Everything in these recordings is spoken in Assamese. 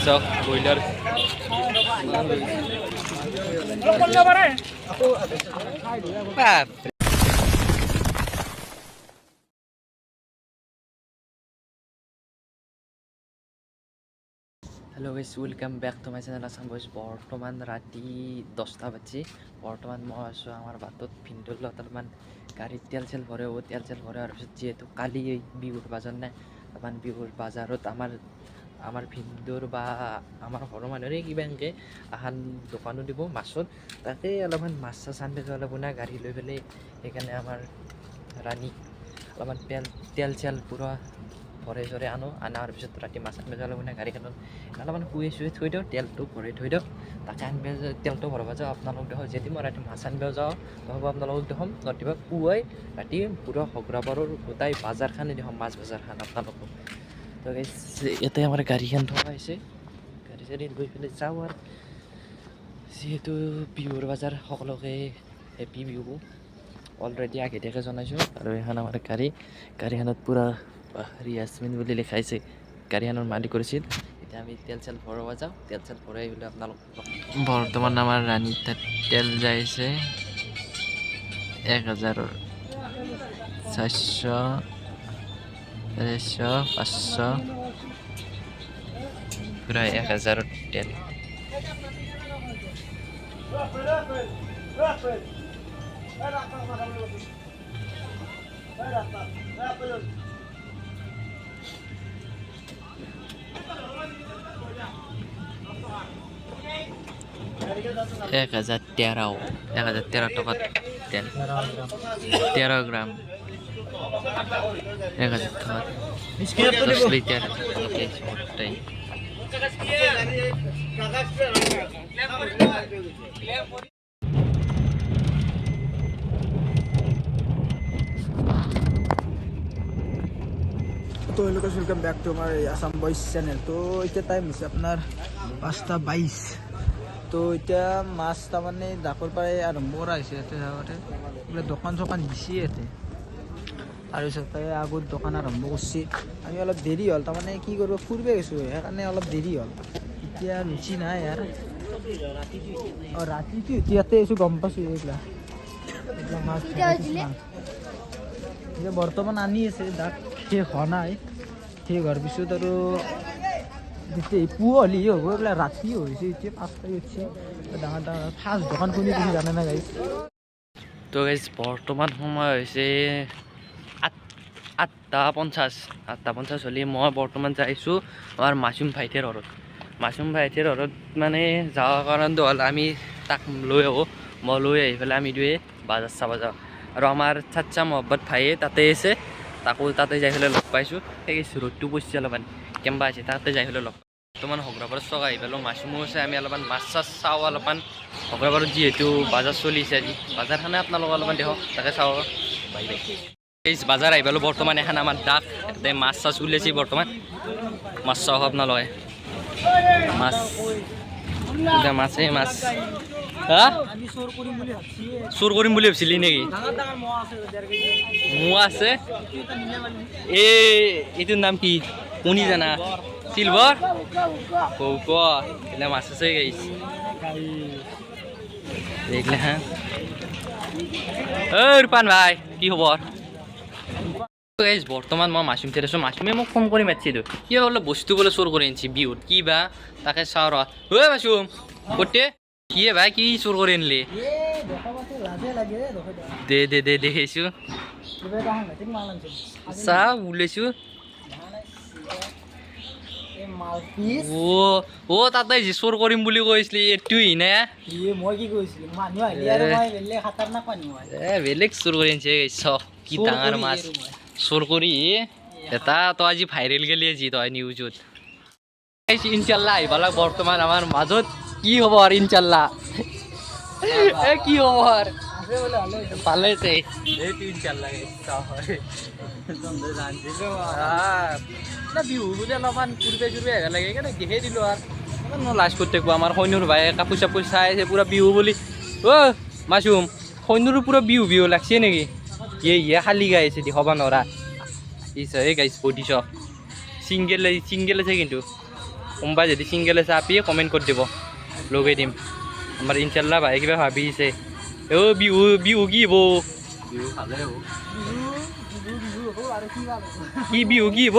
চাওক broiler hello guys welcome back to my channel Assam boys बर्तमान राति 10টা বাজি बर्तमान मैं आसो आमार बाटत भिन्दर লগত अलपमान गाड़ी तेल चेल भरे तेल चेल भरे जेहेतु काली बिहुर बाजार ना अलपमान बिहुर बाजारत आमार भिन्दर बा आमार घर मानुरे किबा एनके आहान दোकानो দিব माছত ताते अलपमान माछ चाछ आनबे जाब ना गाड़ी লৈ পেলে সেইকাৰণে आमार रानी अलपमान तेल चेल पूरा भरे जरे आनो आनार पिছত राति माछ आनबे जाब ना गाड़ीखনত अलपमान শুয়ে শুয়ে থৈ দিওঁ তেলটো ভৰাই থৈ দিওঁ তাকে আনবে তেলটো ভৰাব যাওঁ আপোনালোক দেখো যদি মই ৰাতি মাছ আনবে যাওঁ নহ'ব আপোনালোকক দেখোন ৰাতিপুৱা পুৱাই ৰাতি পুৰা হগ্ৰাবাৰৰ গোটাই বাজাৰখানে দেখোন মাছ বাজাৰখান আপোনালোকক তো গাইছ ইয়াতে আমাৰ গাড়ীখন থোৱা হৈছে গাড়ী চাড়ী গৈ পেলাই যাওঁ আৰু যিহেতু বিহুৰ বাজাৰ সকলোকে হেপী বিহু অলৰেডি আগতীয়াকৈ জনাইছোঁ আৰু এখন আমাৰ গাড়ীখনত পূৰা য়াসমিন বুলি লিখাইছে গাড়ীখনৰ মালিক কৰিছিল এতিয়া আমি তেল চেল ভৰাব যাওঁ তেল চেল ভৰাই বুলি আপোনালোক বৰ্তমান আমাৰ ৰাণী তাত তেল যাইছে 1000 400 300 500 পুৰা 1000 তেল एक 1013 টকাত তেল 13 গ্রাম 1000 টকাত 10 লিটার ওটাই तो hello guys welcome back to हमारे आसाम बॉयज चैनल। तो इतना टाइम है अपनार 5:22 तो इतना माछ तारमाने डाकर पर आरम्भ करा बोले दোकान चोकान दिसे तारे आगत दোकान आरम्भ कर अलग देरी हल तारमाने कि फुरबे गो সেইকাৰণে अलग देरी हल इतना रुचि ना यार राति इतने गम पासी माछ बर्तमान आनी दाग शेष होना নাই शेष होर पिछत और पुवाली हम एगला राति हो 5টা उठছে डाँगर डाँगर फास्ट दোकान खुली तुम जाने ना गाइस। तो गाइस बर्तमान समय হৈছে 8:50 হলে মই বৰ্তমান যাইছো আমাৰ মাছুম ভাইটিৰ ঘৰত মানে যাওয়াৰ কাৰণটো হল আমি তাক লৈ আহো মই লৈ আহি পেলাই আমি দুয়ে বাজাৰ চাব যাওঁ আৰু আমাৰ চাচা মোহাম্মদ ভাইয়ে তাতে আছে তাকো তাতে যাই পেলাই লগ পাইছোঁ সেই ৰ'দটো পইছে অলপমান কেম্বা আছে তাতে যাই পেলাই লগ বৰ্তমান হগ্ৰাবাৰত চক আহি পেলাই মাছুমো আছে আমি অলপমান মাছ চাছ চাওঁ অলপমান হগ্ৰাবাৰত যিহেতু বাজাৰ চলিছে আজি বাজাৰখনে আপোনালোক অলপমান দেখক তাকে চাওঁ বাই বাই এই বাজাৰ আহি পেলাই বৰ্তমান এখন আমাৰ ডাক তাতে মাছ চাছ ওলাইছে বৰ্তমান মাছ চাওক আপোনালোকে মাছ মাছেই মাছ হা চোৰ কৰিম বুলি ভাবছিলি নেকি মোৱা আছে এইটোৰ নাম কি কোনি জানা সিলভাৰ কৌক এগুলা মাছ আছে গাইছ দেখলে হ্যাঁ রূপান ভাই কি খবর গাইজ বর্তমান মই মাছুম চাই আছো মাছুমে মোক ফোন কৰি মাতিছিলো কি বোলে বস্তু বোলে চোৰ কৰি আনিছি বিহুত কি বা তাকে চাওঁ ৰ ঐ মাছুম কতে কি ভাই কি চোৰ কৰি আনিলি দে দে দে দেখিছো চা ওলাইছো ও তাতে যি চোৰ কৰিম বুলি কৈছিলি এইটোই নে মই কি কৈছিলো মানুহ আহিলে আৰু মই বেলেগ খাতাৰনাক মানুহ হয় বেলেগ চোৰ কৰি আনিছে কি ডাঙৰ মাছ চোৰ কৰি এটা তো আজি ভাইৰেল গেলি আজি তই নিউজত ইনশাল্লাহ আহিবালাক বৰ্তমান আমাৰ মাজত কি খবৰ ইনশাল্লাহ কি খবৰ ভালে আছে এইটো ইনশাল্লাহ বিহু বুলি অলপমান ফুৰিবে চুৰিবে আহিব লাগে সেইকাৰণে দেখে দিলোঁ আৰু লাজ কৰি থাকিব আমাৰ সৈন্যৰ ভাই কাপোৰ চাপোৰ চাই আছে পূৰা বিহু বুলি অ' মাছুম সৈন্যৰো পূৰা বিহু লাগছে নেকি ইয়ে খালী গাইছে দি হ'ব নোৱাৰা এই গাইছ বডিছ চিংগেল আছে কিন্তু কোনোবাই যদি ছিংগল আছে আপি কমেণ্ট কৰি দিব লগাই দিম আমাৰ ইনশাল্লাহ ভাই কিবা ভাবিছে বিহু বিহু কি হ'ব কি বিহু কি হ'ব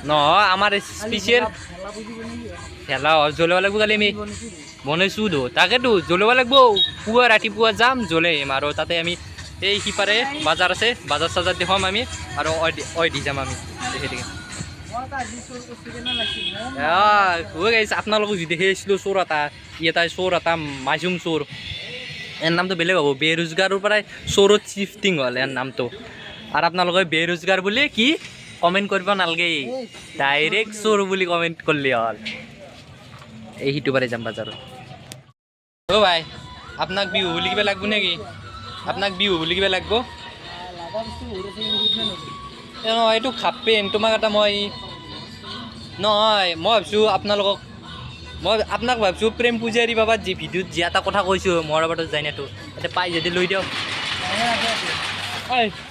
নহয় আমাৰ স্পেচিয়েল খেলা জ্বলাব লাগিব কালি আমি বনাইছোঁ তো তাকেতো জ্বলাব লাগিব পুৱা ৰাতিপুৱা যাম জ্বলাই আহিম আৰু তাতে আমি এই সিপাৰে বাজাৰ আছে বাজাৰ চাজাৰ দেখুৱাম আমি আৰু অই দি যাম আমি সেইদিকে আপোনালোকক যি দেখি আহিছিলোঁ চোৰ এটা চোৰ এটা মাছুম চোৰ ইয়াৰ নামটো বেলেগ হ'ব বেৰোজগাৰৰ পৰাই চোৰত চিফটিং হ'ল ইয়াৰ নামটো আৰু আপোনালোকে বেৰোজগাৰ বুলি কি কমেণ্ট কৰিব নালাগে ডাইৰেক্ট চোৰ বুলি কমেণ্ট কৰিলে হ'ল এই সিটো পাৰে যাম বাজাৰত অ' ভাই আপোনাক বিহু বুলি কিবা লাগব নেকি আপোনাক বিহু বুলি কিবা লাগব এইটো খাপ পেন তোমাক এটা মই নহয় মই ভাবিছোঁ আপোনাক ভাবিছোঁ প্ৰেম পূজাৰী বাবাত যি ভিডিঅ'ত যি এটা কথা কৈছোঁ মৰাপাটত যায় নাতো তাতে পাই যদি লৈ দিয়ক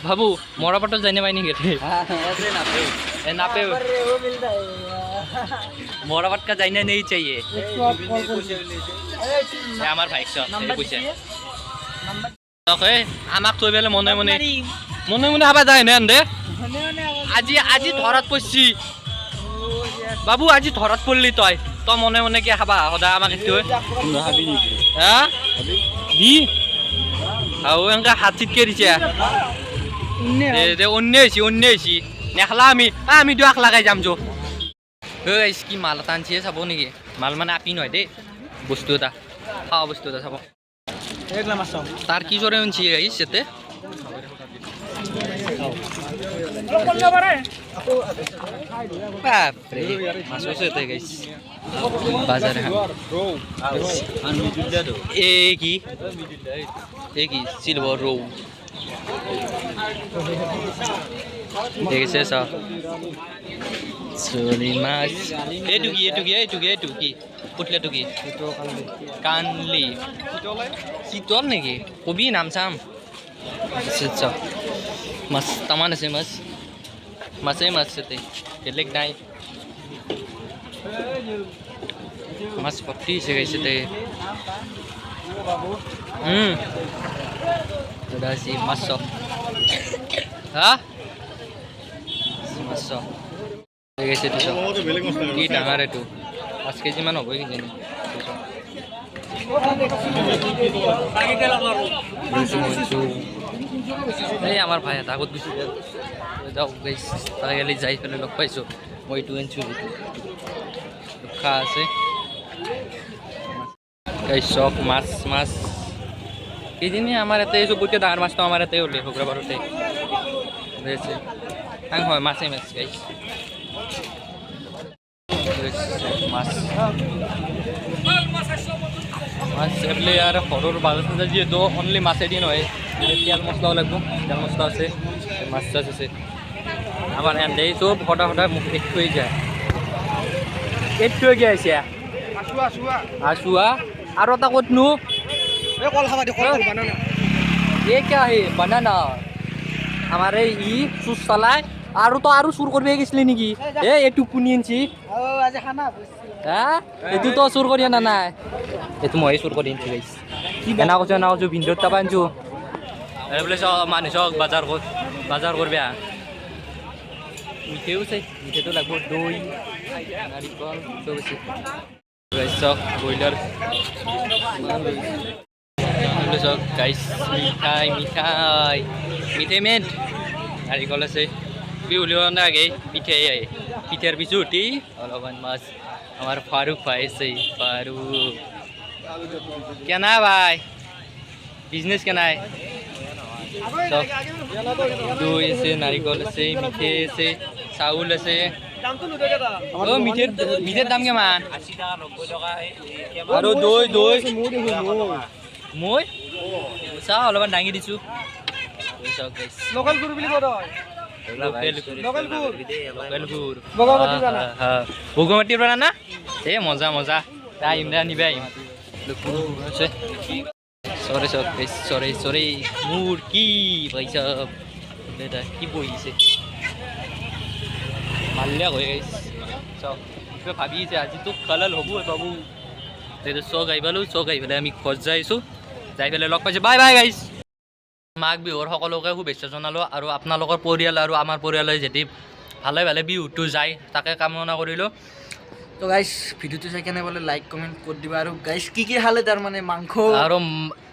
ভাবো মৰাপাটত যায় নাপাই নেকি নাপে মৰাপাট কা যায় না নেই চাইয়ে আমাৰ ভাইক পইচা আমাক থৈ পেলাই মনে মনে খাবা যায় নে দে আজি ধৰাত পৰিছি বাবু আজি ধৰাত পৰিলি তই মনে মনে কি খাবা সদায় আমাক এইটো হা দি আৰু এনেকৈ হাত চিটকে দিছে অন্য হৈছি নেখলা আমি দুৱাক লগাই যাম যো কি মাল এটা আনিছে চাব নেকি মাল মানে আপি নহয় দেই বস্তু এটা খাৱা বস্তু এটা চাব তাৰ কি জৰে আনিছে গাইছ ইয়াতে বাপৰে মাছ আছে ইয়াতে গাইছ বাজাৰ এই কি চিলভাৰ ৰৌ দেখিছে চাওক চলি মাছ এইটো কি পুতলাটো কি কানলি চিতল নেকি কবি নাম চাম চাওক মাছ তামান আছে মাছেই ইয়াতে বেলেগ নাই মাছ ভৰ্তি হৈছে গাইছে তে মাছ হা মাছ গেছে কি ডাঙৰ এইটো 5 কেজি মান হ'ব কিজানি এই আমাৰ ভাই এটা আগত গুচি যাওক গাইছ তাই গেলি যাই পেলাই লগ পাইছোঁ মই এইটো আনিছোঁ খা আছে গাইছ চক মাছ এইদিনে আমাৰ ইয়াতে চবতকৈ ডাঙৰ মাছটো আমাৰ ইয়াতে ওলাই শুক্ৰবাৰতে হয় মাছ গাইছ মাছ এফালে আৰু সৰুৰ বাজাৰ যিহেতু অনলি মাছেদি নহয় তেল মছলাও লাগিব তেল মছলা আছে মাছ চাছ আছে আমাৰ এনে চব সদায় মোক এক থৈ যায় এক থৈ গৈ আছে আছোৱা আৰু এটা ক'তনো এই কিয় আহে বানানা আমাৰ এই চুৰ চলাই আৰু চুৰ কৰিব গৈছিলি নেকি এইটো কোনি আনছি হা এইটো তো চুৰ কৰি অনা নাই এইটো মই চুৰ কৰি আনছি গাইছ এনা কৈছোঁ ভিনদেউৰ তাৰপৰা আনছোঁ বোলে চক মানুহ চক বাজাৰ কৰিব মিঠেইটো লাগিব দৈ নাৰিকল চব আছে চক ব্ৰইলাৰ চক গাইছ মিঠাই মেট নাৰিকল আছে বিহুলিও নাগে পিঠাই আহে পিঠাৰ পিছু উঠি অলপমান মাছ আমাৰ ফাৰুক ভাই আছে ফাৰুক কেনা ভাই বিজনেছ কেনাই চব দৈ আছে নাৰিকল আছে মিঠেই আছে চাউল আছে মিঠেৰ দাম কিমান আৰু দৈ মই চাওঁ অলপমান দাঙি দিছোঁ বগমাটিৰ পৰা না এই মজা আহিম দে আনিবা আহিম চৰে মোৰ কি পইচা কি বহিছে মাল্লা হৈ গৈছে চক কিবা ভাবি আছে আজিতো খালাল হ'ব বাবু তেতিয়া চক আহি পালোঁ চক আহি পেলাই আমি ঘৰ যাই আছোঁ যাই পেলাই লগ পাইছোঁ বাই বাই গাইছ মাঘ বিহুৰ সকলোকে শুভেচ্ছা জনালোঁ আৰু আপোনালোকৰ পৰিয়াল আৰু আমাৰ পৰিয়ালে যদি ভালে ভালে বিহুটো যায় তাকে কামনা কৰিলোঁ তো গাইছ ভিডিওটো চাই কেনে বোলে লাইক কমেণ্ট কৰি দিবা আৰু গাইছ কি খালে তাৰমানে মাংস আৰু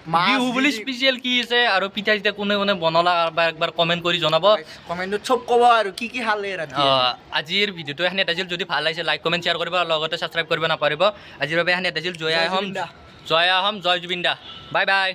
মাছ বিহু বুলি দি- স্পেচিয়েল কি আছে আৰু পিঠা চিঠা কোনে কোনে বনালা বা একবাৰ কমেণ্ট কৰি জনাব কমেণ্টত চব ক'ব আৰু কি খালে ৰাতি আজিৰ ভিডিঅ'টো এখানে আছিল যদি ভাল লাগিছে লাইক কমেণ্ট শ্বেয়াৰ কৰিব আৰু লগতে ছাবস্ক্ৰাইব কৰিব নাপাহৰিব আজিৰ বাবে এখানে আছিল জয় আহোম জয় জুবিন দা বাই বাই